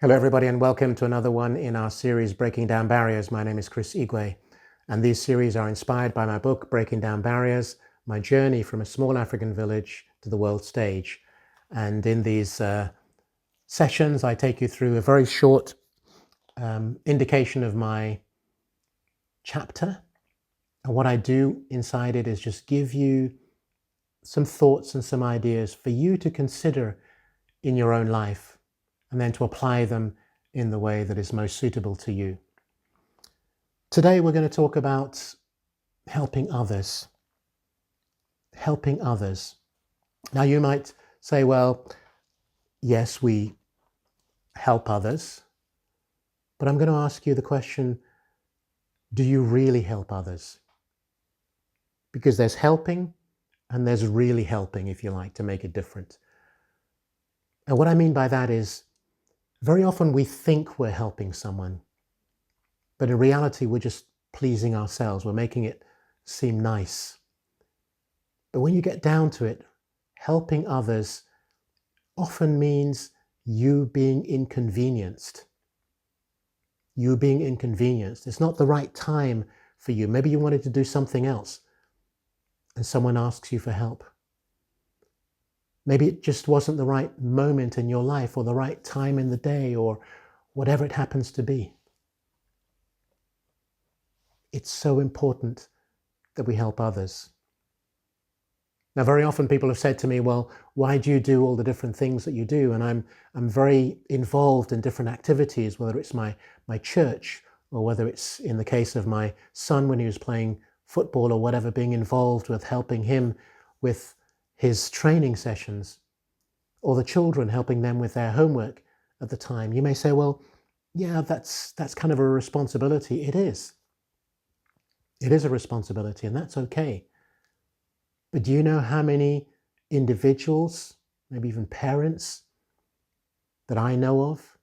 Hello, everybody, and welcome to another one in our series, Breaking Down Barriers. My name is Chris Igwe, and these series are inspired by my book, Breaking Down Barriers, my journey from a small African village to the world stage. And in these sessions, I take you through a very short indication of my chapter. And what I do inside it is just give you some thoughts and some ideas for you to consider in your own life, and then to apply them in the way that is most suitable to you. Today we're going to talk about helping others. Helping others. Now you might say, well, yes, we help others, but I'm going to ask you the question, do you really help others? Because there's helping and there's really helping, if you like, to make a difference. And what I mean by that is, very often we think we're helping someone, but in reality, we're just pleasing ourselves. We're making it seem nice. But when you get down to it, helping others often means you being inconvenienced. You being inconvenienced. It's not the right time for you. Maybe you wanted to do something else, and someone asks you for help. Maybe it just wasn't the right moment in your life, or the right time in the day, or whatever it happens to be. It's so important that we help others. Now, very often people have said to me, well, why do you do all the different things that you do? And I'm very involved in different activities, whether it's my church, or whether it's in the case of my son when he was playing football or whatever, being involved with helping him with his training sessions, or the children, helping them with their homework at the time. You may say, well, yeah, that's kind of a responsibility. It is. It is a responsibility, and that's okay. But do you know how many individuals, maybe even parents, that I know of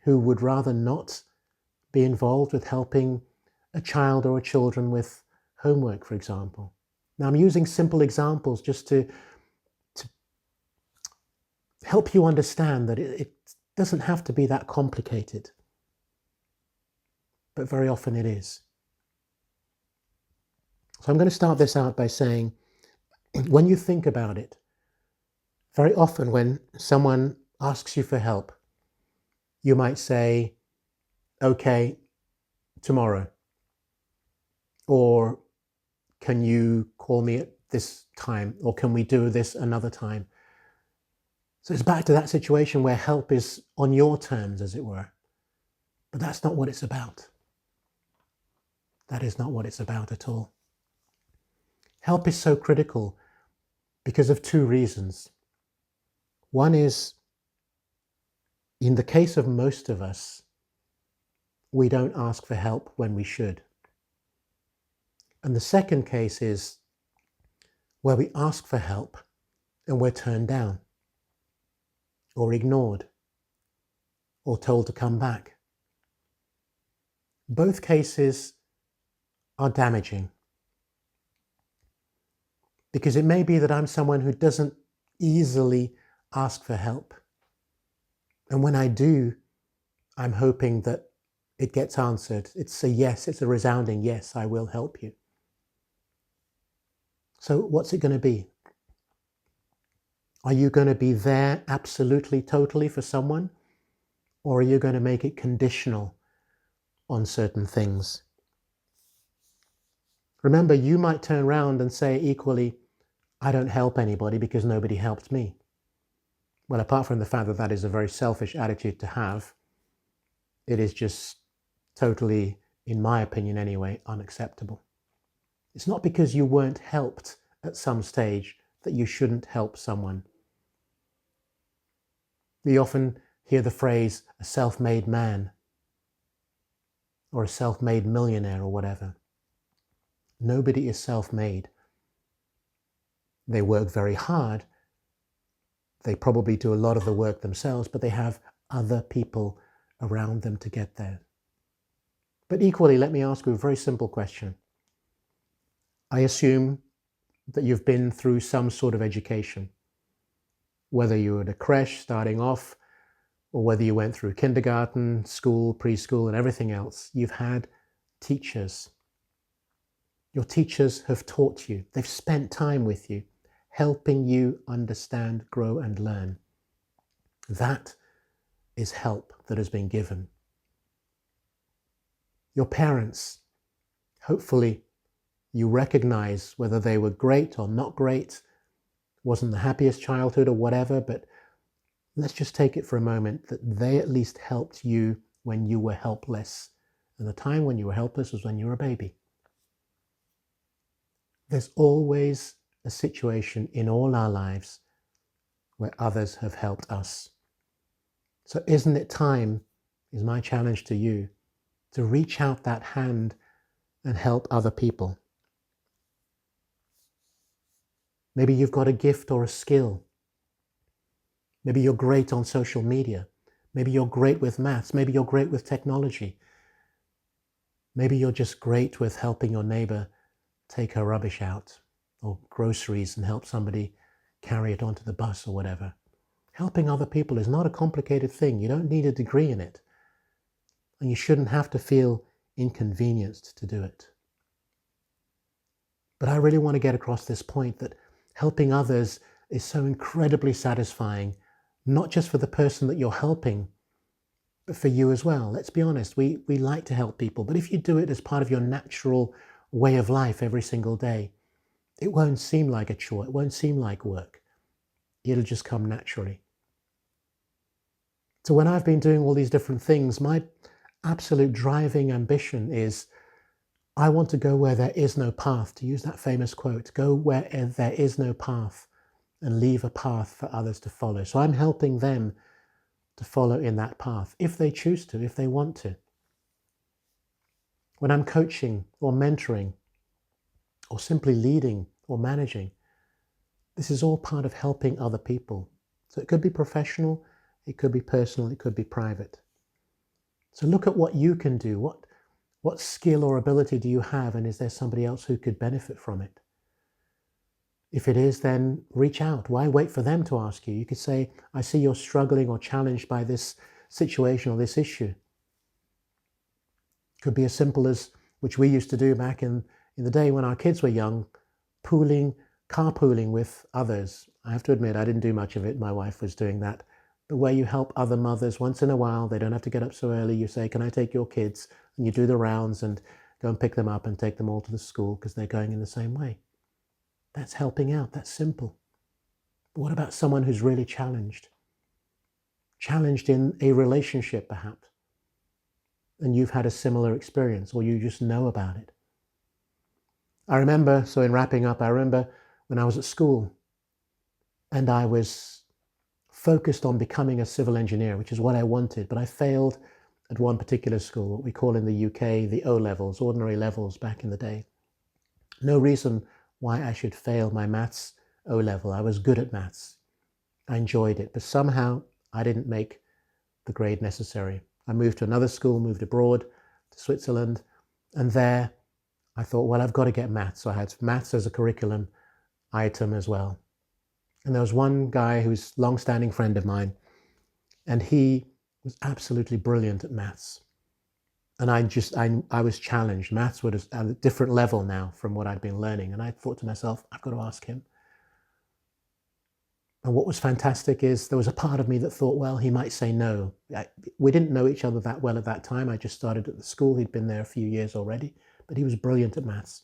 who would rather not be involved with helping a child or a children with homework, for example? Now, I'm using simple examples just to help you understand that it doesn't have to be that complicated, but very often it is. So I'm going to start this out by saying, when you think about it, very often when someone asks you for help, you might say, okay, tomorrow, or can you call me at this time, or can we do this another time? So it's back to that situation where help is on your terms, as it were. But that's not what it's about. That is not what it's about at all. Help is so critical because of two reasons. One is, in the case of most of us, we don't ask for help when we should. And the second case is where we ask for help and we're turned down, or ignored, or told to come back. Both cases are damaging, because it may be that I'm someone who doesn't easily ask for help. And when I do, I'm hoping that it gets answered. It's a yes, it's a resounding yes, I will help you. So what's it going to be? Are you going to be there absolutely, totally for someone? Or are you going to make it conditional on certain things? Remember, you might turn around and say equally, I don't help anybody because nobody helped me. Well, apart from the fact that that is a very selfish attitude to have, it is just totally, in my opinion anyway, unacceptable. It's not because you weren't helped at some stage that you shouldn't help someone. We often hear the phrase, a self-made man, or a self-made millionaire, or whatever. Nobody is self-made. They work very hard. They probably do a lot of the work themselves, but they have other people around them to get there. But equally, let me ask you a very simple question. I assume that you've been through some sort of education, whether you're at a creche starting off, or whether you went through kindergarten, school, preschool, and everything else, you've had teachers. Your teachers have taught you. They've spent time with you, helping you understand, grow, and learn. That is help that has been given. Your parents, hopefully you recognize whether they were great or not great, wasn't the happiest childhood or whatever, but let's just take it for a moment that they at least helped you when you were helpless. And the time when you were helpless was when you were a baby. There's always a situation in all our lives where others have helped us. So isn't it time, is my challenge to you, to reach out that hand and help other people? Maybe you've got a gift or a skill. Maybe you're great on social media. Maybe you're great with maths. Maybe you're great with technology. Maybe you're just great with helping your neighbor take her rubbish out, or groceries, and help somebody carry it onto the bus or whatever. Helping other people is not a complicated thing. You don't need a degree in it. And you shouldn't have to feel inconvenienced to do it. But I really want to get across this point that helping others is so incredibly satisfying, not just for the person that you're helping, but for you as well. Let's be honest, we like to help people, but if you do it as part of your natural way of life every single day, it won't seem like a chore, it won't seem like work. It'll just come naturally. So when I've been doing all these different things, my absolute driving ambition is I want to go where there is no path, to use that famous quote, go where there is no path and leave a path for others to follow. So I'm helping them to follow in that path, if they choose to, if they want to. When I'm coaching or mentoring or simply leading or managing, this is all part of helping other people. So it could be professional, it could be personal, it could be private. So look at what you can do. What skill or ability do you have, and is there somebody else who could benefit from it? If it is, then reach out. Why wait for them to ask you? You could say, I see you're struggling or challenged by this situation or this issue. It could be as simple as, which we used to do back in the day when our kids were young, carpooling with others. I have to admit, I didn't do much of it. My wife was doing that. But where you help other mothers once in a while, they don't have to get up so early. You say, can I take your kids? And you do the rounds and go and pick them up and take them all to the school because they're going in the same way. That's helping out. That's simple. But what about someone who's really challenged? Challenged in a relationship, perhaps. And you've had a similar experience, or you just know about it. I remember, so in wrapping up, I remember when I was at school and I was focused on becoming a civil engineer, which is what I wanted, but I failed at one particular school, what we call in the UK the O-levels, ordinary levels back in the day. No reason why I should fail my maths O-level. I was good at maths. I enjoyed it, but somehow I didn't make the grade necessary. I moved to another school, moved abroad to Switzerland, and there I thought, well, I've got to get maths. So I had maths as a curriculum item as well. And there was one guy who's a long-standing friend of mine, and he was absolutely brilliant at maths. And I was challenged. Maths was at a different level now from what I'd been learning. And I thought to myself, I've got to ask him. And what was fantastic is there was a part of me that thought, well, he might say no. We didn't know each other that well at that time. I just started at the school. He'd been there a few years already, but he was brilliant at maths.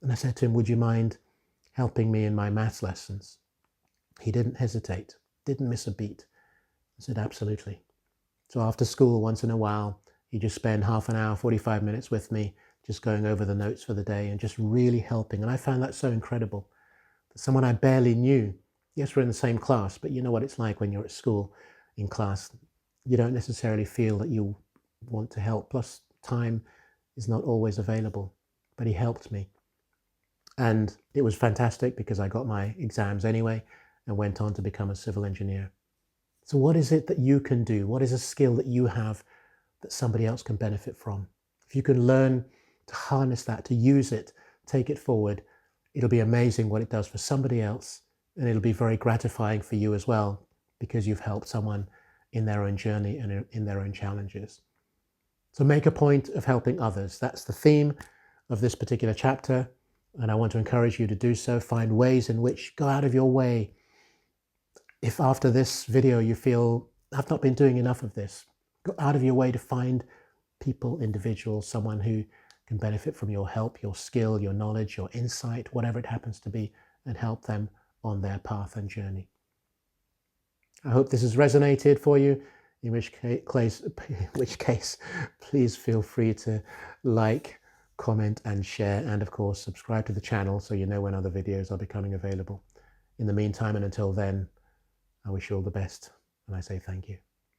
And I said to him, would you mind helping me in my maths lessons? He didn't hesitate, didn't miss a beat. I said, absolutely. So after school, once in a while, he'd just spend half an hour, 45 minutes with me, just going over the notes for the day and just really helping. And I found that so incredible. That someone I barely knew, yes, we're in the same class, but you know what it's like when you're at school in class. You don't necessarily feel that you want to help. Plus, time is not always available. But he helped me. And it was fantastic because I got my exams anyway and went on to become a civil engineer. So what is it that you can do? What is a skill that you have that somebody else can benefit from? If you can learn to harness that, to use it, take it forward, it'll be amazing what it does for somebody else. And it'll be very gratifying for you as well, because you've helped someone in their own journey and in their own challenges. So make a point of helping others. That's the theme of this particular chapter, and I want to encourage you to do so. Find ways in which, go out of your way. If after this video you feel, I've not been doing enough of this, go out of your way to find people, individuals, someone who can benefit from your help, your skill, your knowledge, your insight, whatever it happens to be, and help them on their path and journey. I hope this has resonated for you, in which case, please feel free to like, comment and share, and of course subscribe to the channel so you know when other videos are becoming available. In the meantime and until then, I wish you all the best, and I say thank you.